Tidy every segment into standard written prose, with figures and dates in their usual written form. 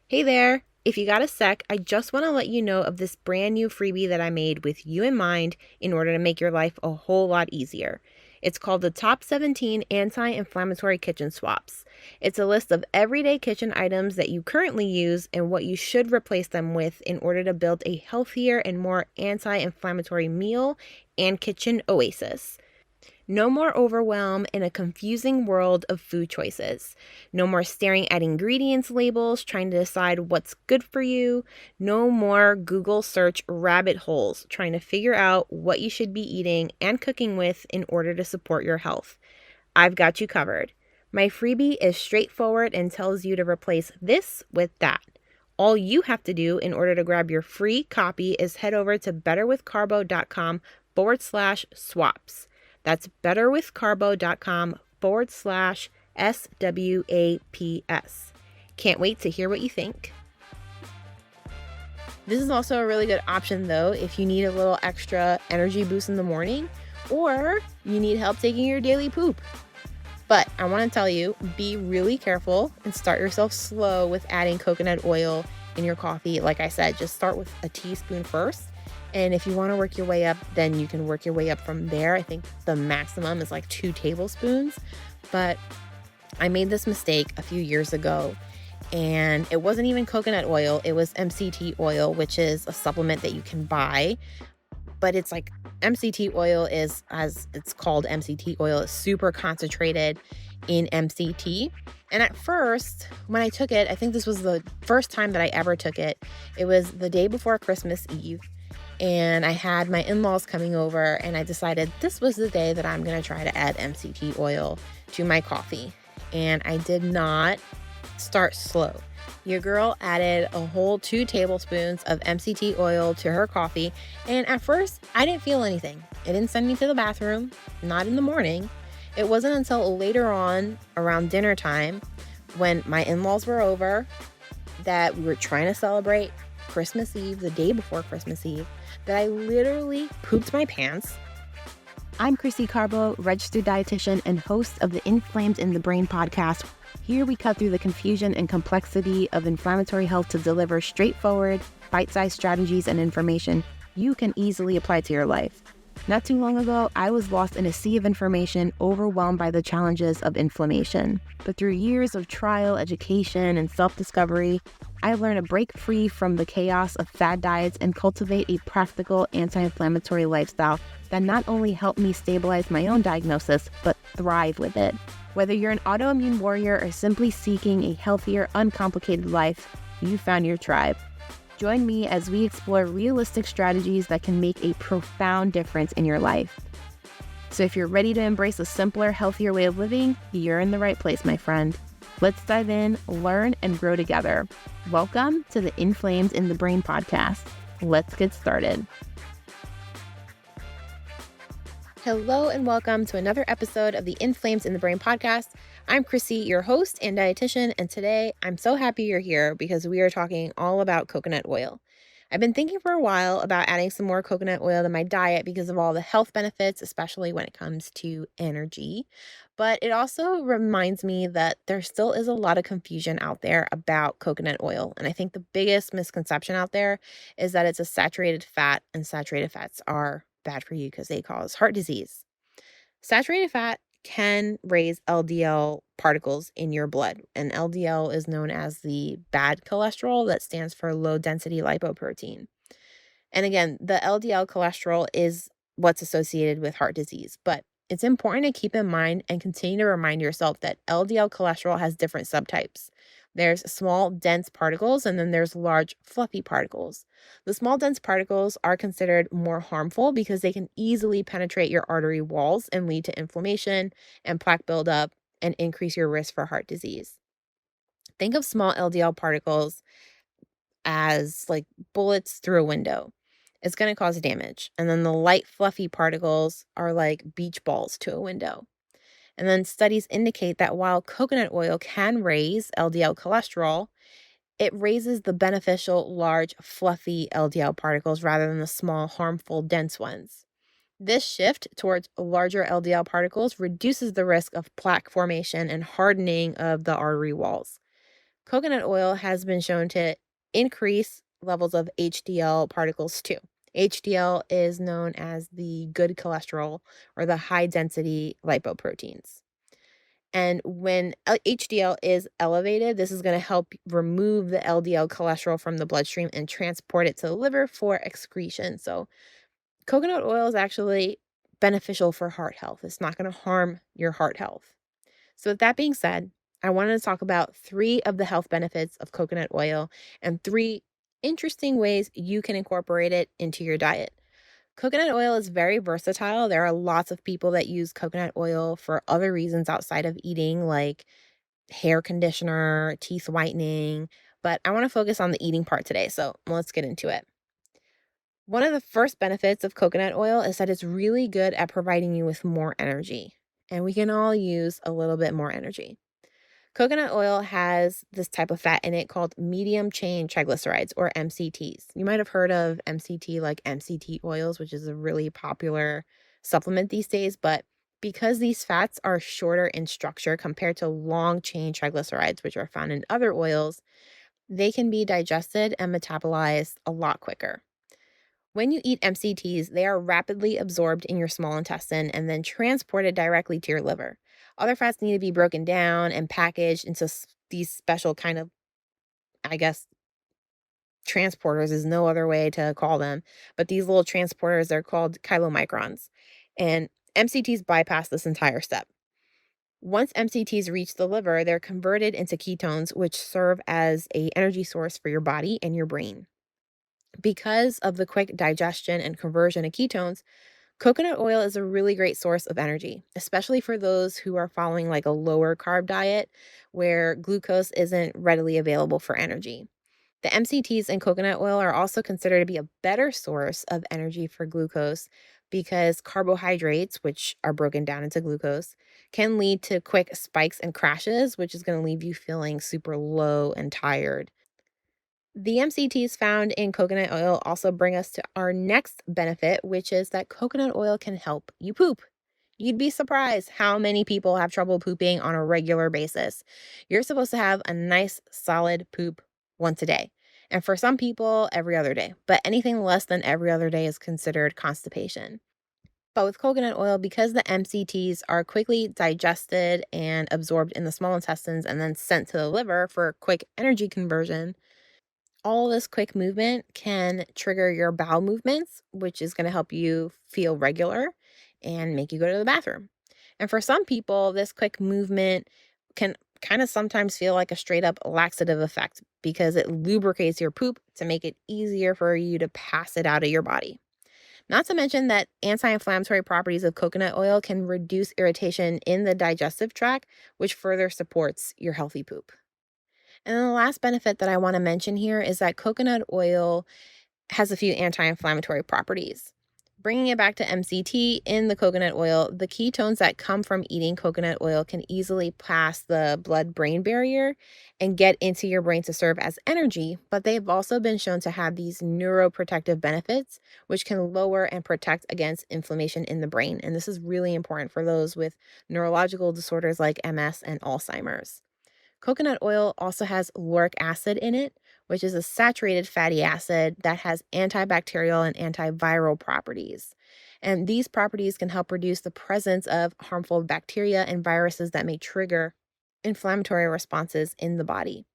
Hey there! If you got a sec, I just want to let you know of this brand new freebie that I made with you in mind in order to make your life a whole lot easier. It's called the Top 17 Anti-Inflammatory Kitchen Swaps. It's a list of everyday kitchen items that you currently use and what you should replace them with in order to build a healthier and more anti-inflammatory meal and kitchen oasis. No more overwhelm in a confusing world of food choices. No more staring at ingredients labels trying to decide what's good for you. No more Google search rabbit holes trying to figure out what you should be eating and cooking with in order to support your health. I've got you covered. My freebie is straightforward and tells you to replace this with that. All you have to do in order to grab your free copy is head over to betterwithcarbo.com/swaps. That's betterwithcarbo.com/SWAPS. Can't wait to hear what you think. This is also a really good option though if you need a little extra energy boost in the morning or you need help taking your daily poop. But I want to tell you, be really careful and start yourself slow with adding coconut oil in your coffee. Like I said, just start with a teaspoon first. And if you want to work your way up, then you can work your way up from there. I think the maximum is like 2 tablespoons. But I made this mistake a few years ago, and it wasn't even coconut oil. It was MCT oil, which is a supplement that you can buy. But it's like MCT oil is, as it's called MCT oil, is super concentrated in MCT. And at first, when I took it, I think this was the first time that I ever took it. It was the day before Christmas Eve. And I had my in-laws coming over, and I decided this was the day that I'm going to try to add MCT oil to my coffee. And I did not start slow. Your girl added a whole 2 tablespoons of MCT oil to her coffee, and at first, I didn't feel anything. It didn't send me to the bathroom, not in the morning. It wasn't until later on, around dinner time, when my in-laws were over, that we were trying to celebrate Christmas Eve, the day before Christmas Eve, that I literally pooped my pants. I'm Krissy Carbo, registered dietitian and host of the Inflamed in the Brain podcast. Here we cut through the confusion and complexity of inflammatory health to deliver straightforward, bite-sized strategies and information you can easily apply to your life. Not too long ago, I was lost in a sea of information, overwhelmed by the challenges of inflammation. But through years of trial, education, and self-discovery, I learned to break free from the chaos of fad diets and cultivate a practical anti-inflammatory lifestyle that not only helped me stabilize my own diagnosis, but thrive with it. Whether you're an autoimmune warrior or simply seeking a healthier, uncomplicated life, you found your tribe. Join me as we explore realistic strategies that can make a profound difference in your life. So if you're ready to embrace a simpler, healthier way of living, you're in the right place, my friend. Let's dive in, learn, and grow together. Welcome to the Inflamed in the Brain podcast. Let's get started. Hello and welcome to another episode of the Inflamed in the Brain podcast. I'm Krissy, your host and dietitian, and today I'm so happy you're here because we are talking all about coconut oil. I've been thinking for a while about adding some more coconut oil to my diet because of all the health benefits, especially when it comes to energy. But it also reminds me that there still is a lot of confusion out there about coconut oil. And I think the biggest misconception out there is that it's a saturated fat, and saturated fats are bad for you because they cause heart disease. Saturated fat can raise LDL particles in your blood, and LDL is known as the bad cholesterol that stands for low density lipoprotein. And again, the LDL cholesterol is what's associated with heart disease, but it's important to keep in mind and continue to remind yourself that LDL cholesterol has different subtypes. There's small, dense particles, and then there's large, fluffy particles. The small, dense particles are considered more harmful because they can easily penetrate your artery walls and lead to inflammation and plaque buildup and increase your risk for heart disease. Think of small LDL particles as like bullets through a window. It's going to cause damage. And then the light, fluffy particles are like beach balls to a window. And then studies indicate that while coconut oil can raise LDL cholesterol, it raises the beneficial, large, fluffy LDL particles rather than the small, harmful, dense ones. This shift towards larger LDL particles reduces the risk of plaque formation and hardening of the artery walls. Coconut oil has been shown to increase levels of HDL particles too. HDL is known as the good cholesterol or the high density lipoproteins. And when HDL is elevated, this is going to help remove the LDL cholesterol from the bloodstream and transport it to the liver for excretion. So, coconut oil is actually beneficial for heart health. It's not going to harm your heart health. So, with that being said, I wanted to talk about 3 of the health benefits of coconut oil and 3 interesting ways you can incorporate it into your diet. Coconut oil is very versatile. There are lots of people that use coconut oil for other reasons outside of eating, like hair conditioner, teeth whitening. But I want to focus on the eating part today. So let's get into it. One of the first benefits of coconut oil is that it's really good at providing you with more energy. And we can all use a little bit more energy. Coconut oil has this type of fat in it called medium chain triglycerides or MCTs. You might have heard of MCT like MCT oils, which is a really popular supplement these days, but because these fats are shorter in structure compared to long chain triglycerides, which are found in other oils, they can be digested and metabolized a lot quicker. When you eat MCTs, they are rapidly absorbed in your small intestine and then transported directly to your liver. Other fats need to be broken down and packaged into these special kind of, I guess, transporters is no other way to call them. But these little transporters are called chylomicrons. And MCTs bypass this entire step. Once MCTs reach the liver, they're converted into ketones, which serve as a energy source for your body and your brain. Because of the quick digestion and conversion of ketones, coconut oil is a really great source of energy, especially for those who are following like a lower carb diet where glucose isn't readily available for energy. The MCTs in coconut oil are also considered to be a better source of energy for glucose because carbohydrates, which are broken down into glucose, can lead to quick spikes and crashes, which is going to leave you feeling super low and tired. The MCTs found in coconut oil also bring us to our next benefit, which is that coconut oil can help you poop. You'd be surprised how many people have trouble pooping on a regular basis. You're supposed to have a nice, solid poop once a day. And for some people, every other day. But anything less than every other day is considered constipation. But with coconut oil, because the MCTs are quickly digested and absorbed in the small intestines and then sent to the liver for quick energy conversion, all this quick movement can trigger your bowel movements, which is going to help you feel regular and make you go to the bathroom. And for some people, this quick movement can kind of sometimes feel like a straight up laxative effect because it lubricates your poop to make it easier for you to pass it out of your body. Not to mention that anti inflammatory properties of coconut oil can reduce irritation in the digestive tract, which further supports your healthy poop. And then the last benefit that I want to mention here is that coconut oil has a few anti inflammatory properties. Bringing it back to MCT in the coconut oil, the ketones that come from eating coconut oil can easily pass the blood brain barrier and get into your brain to serve as energy, but they've also been shown to have these neuroprotective benefits, which can lower and protect against inflammation in the brain. And this is really important for those with neurological disorders like MS and Alzheimer's. Coconut oil also has lauric acid in it, which is a saturated fatty acid that has antibacterial and antiviral properties. And these properties can help reduce the presence of harmful bacteria and viruses that may trigger inflammatory responses in the body.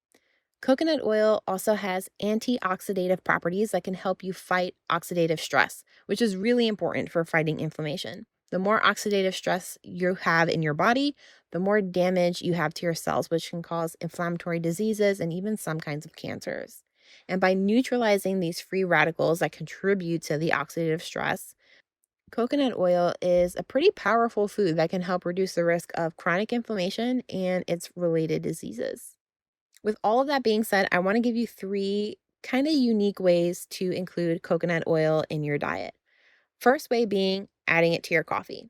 Coconut oil also has antioxidative properties that can help you fight oxidative stress, which is really important for fighting inflammation. The more oxidative stress you have in your body, the more damage you have to your cells, which can cause inflammatory diseases and even some kinds of cancers. And by neutralizing these free radicals that contribute to the oxidative stress, coconut oil is a pretty powerful food that can help reduce the risk of chronic inflammation and its related diseases. With all of that being said, I want to give you 3 kind of unique ways to include coconut oil in your diet. First way being adding it to your coffee.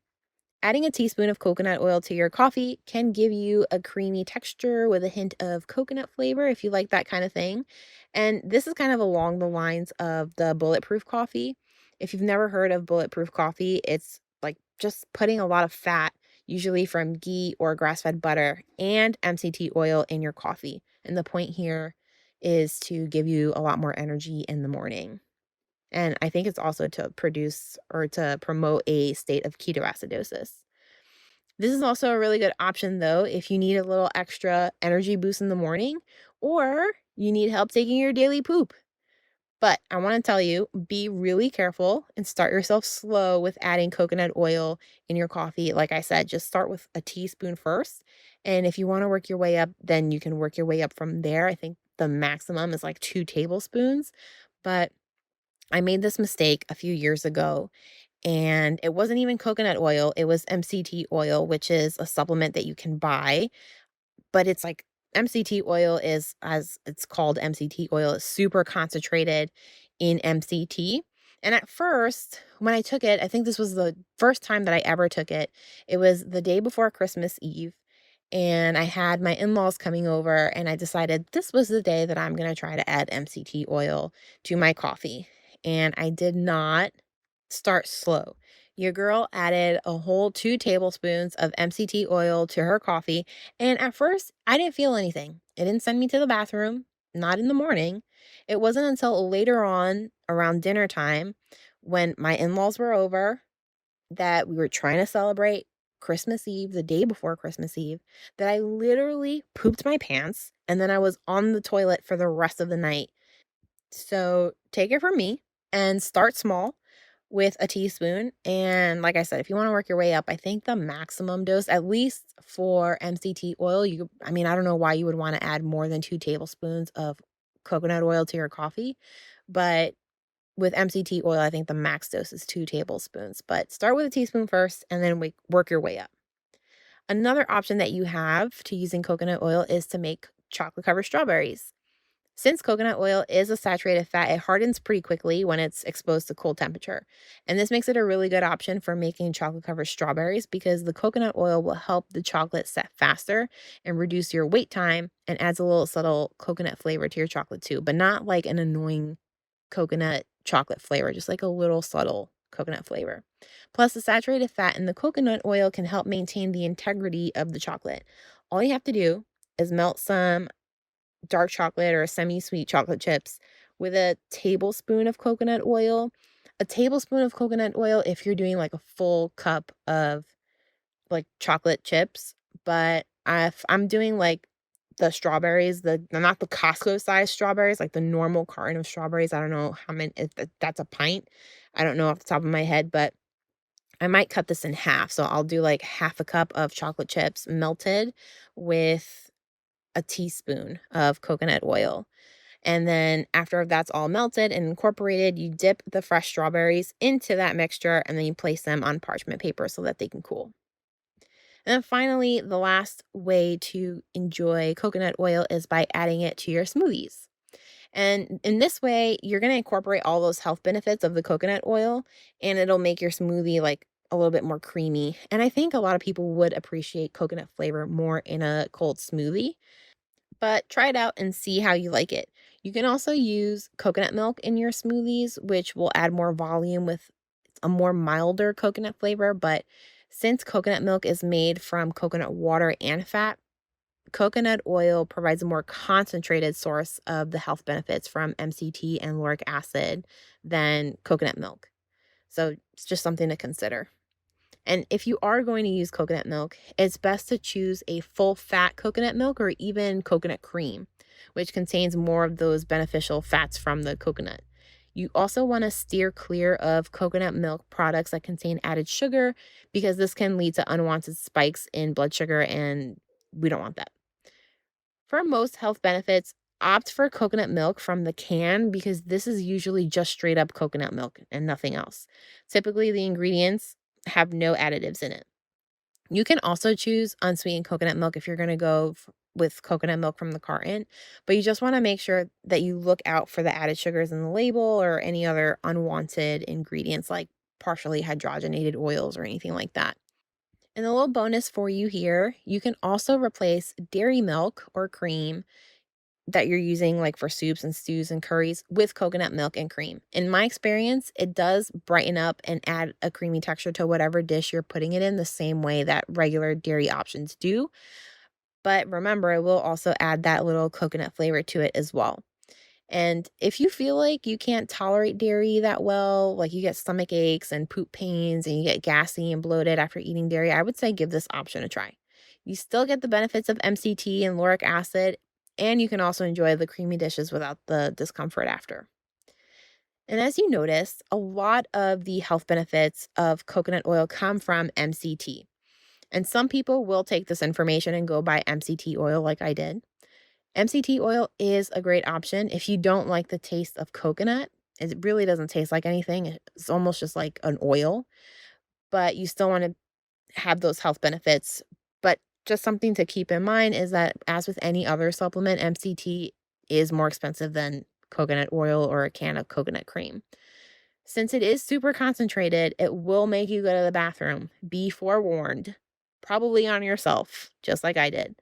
Adding a teaspoon of coconut oil to your coffee can give you a creamy texture with a hint of coconut flavor if you like that kind of thing. And this is kind of along the lines of the bulletproof coffee. If you've never heard of bulletproof coffee, it's like just putting a lot of fat, usually from ghee or grass fed butter, and MCT oil in your coffee. And the point here is to give you a lot more energy in the morning. And I think it's also to produce or to promote a state of ketoacidosis. This is also a really good option, though, if you need a little extra energy boost in the morning or you need help taking your daily poop. But I want to tell you, be really careful and start yourself slow with adding coconut oil in your coffee. Like I said, just start with a teaspoon first. And if you want to work your way up, then you can work your way up from there. I think the maximum is like 2 tablespoons. But I made this mistake a few years ago, and it wasn't even coconut oil. It was MCT oil, which is a supplement that you can buy, but it's like MCT oil is, as it's called MCT oil, is super concentrated in MCT. And at first, when I took it, I think this was the first time that I ever took it. It was the day before Christmas Eve. And I had my in laws coming over, and I decided this was the day that I'm going to try to add MCT oil to my coffee. And I did not start slow. Your girl added a whole 2 tablespoons of MCT oil to her coffee. And at first, I didn't feel anything. It didn't send me to the bathroom, not in the morning. It wasn't until later on around dinner time when my in laws were over that we were trying to celebrate Christmas Eve, the day before Christmas Eve, that I literally pooped my pants and then I was on the toilet for the rest of the night. So take it from me and start small with a teaspoon. And like I said, if you want to work your way up, I think the maximum dose, at least for MCT oil, I don't know why you would want to add more than 2 tablespoons of coconut oil to your coffee, but with MCT oil, I think the max dose is 2 tablespoons. But start with a teaspoon first and then work your way up. Another option that you have to using coconut oil is to make chocolate covered strawberries. Since coconut oil is a saturated fat, it hardens pretty quickly when it's exposed to cold temperature. And this makes it a really good option for making chocolate covered strawberries because the coconut oil will help the chocolate set faster and reduce your wait time and adds a little subtle coconut flavor to your chocolate too, but not like an annoying coconut chocolate flavor, just like a little subtle coconut flavor. Plus, the saturated fat in the coconut oil can help maintain the integrity of the chocolate. All you have to do is melt some dark chocolate or semi-sweet chocolate chips with a tablespoon of coconut oil. A tablespoon of coconut oil if you're doing like a full cup of like chocolate chips, but if I'm doing like the strawberries, not the Costco size strawberries, like the normal carton of strawberries. I don't know how many, if that's a pint. I don't know off the top of my head, but I might cut this in half. So I'll do like half a cup of chocolate chips melted with a teaspoon of coconut oil. And then after that's all melted and incorporated, you dip the fresh strawberries into that mixture and then you place them on parchment paper so that they can cool. And then finally, the last way to enjoy coconut oil is by adding it to your smoothies. And in this way, you're going to incorporate all those health benefits of the coconut oil, and it'll make your smoothie like a little bit more creamy. And I think a lot of people would appreciate coconut flavor more in a cold smoothie, but try it out and see how you like it. You can also use coconut milk in your smoothies, which will add more volume with a more milder coconut flavor. But since coconut milk is made from coconut water and fat, coconut oil provides a more concentrated source of the health benefits from MCT and lauric acid than coconut milk. So it's just something to consider. And if you are going to use coconut milk, it's best to choose a full fat coconut milk or even coconut cream, which contains more of those beneficial fats from the coconut. You also want to steer clear of coconut milk products that contain added sugar because this can lead to unwanted spikes in blood sugar, and we don't want that. For most health benefits, opt for coconut milk from the can because this is usually just straight up coconut milk and nothing else. Typically, the ingredients have no additives in it. You can also choose unsweetened coconut milk if you're going to go with coconut milk from the carton, but you just want to make sure that you look out for the added sugars in the label or any other unwanted ingredients like partially hydrogenated oils or anything like that. And a little bonus for you here, you can also replace dairy milk or cream that you're using like for soups and stews and curries with coconut milk and cream. In my experience, it does brighten up and add a creamy texture to whatever dish you're putting it in the same way that regular dairy options do. But remember, it will also add that little coconut flavor to it as well. And if you feel like you can't tolerate dairy that well, like you get stomach aches and poop pains and you get gassy and bloated after eating dairy, I would say give this option a try. You still get the benefits of MCT and lauric acid, and you can also enjoy the creamy dishes without the discomfort after. And as you notice, a lot of the health benefits of coconut oil come from MCT. And some people will take this information and go buy MCT oil like I did. MCT oil is a great option if you don't like the taste of coconut. It really doesn't taste like anything. It's almost just like an oil, but you still want to have those health benefits. But just something to keep in mind is that, as with any other supplement, MCT is more expensive than coconut oil or a can of coconut cream. Since it is super concentrated, it will make you go to the bathroom. Be forewarned. Probably on yourself, just like I did.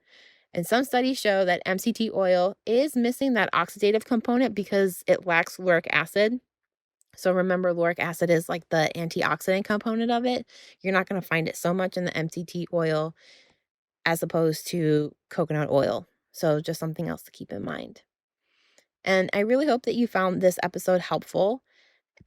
And some studies show that MCT oil is missing that oxidative component because it lacks lauric acid. So remember, lauric acid is like the antioxidant component of it. You're not going to find it so much in the MCT oil as opposed to coconut oil. So just something else to keep in mind. And I really hope that you found this episode helpful.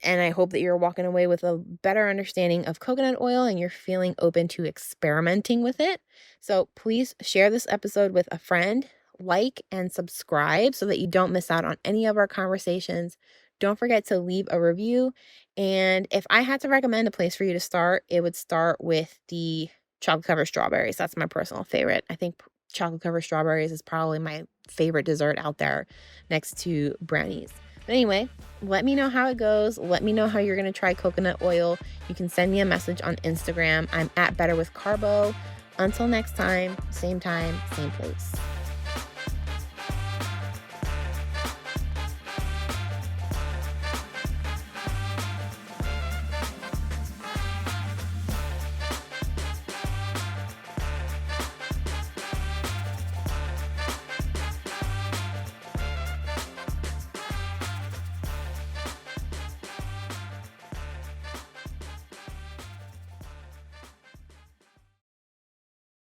And I hope that you're walking away with a better understanding of coconut oil and you're feeling open to experimenting with it. So please share this episode with a friend, like and subscribe so that you don't miss out on any of our conversations. Don't forget to leave a review. And if I had to recommend a place for you to start, it would start with the chocolate covered strawberries. That's my personal favorite. I think chocolate covered strawberries is probably my favorite dessert out there next to brownies. But anyway, let me know how it goes. Let me know how you're going to try coconut oil. You can send me a message on Instagram. I'm at Better with Carbo. Until next time, same place.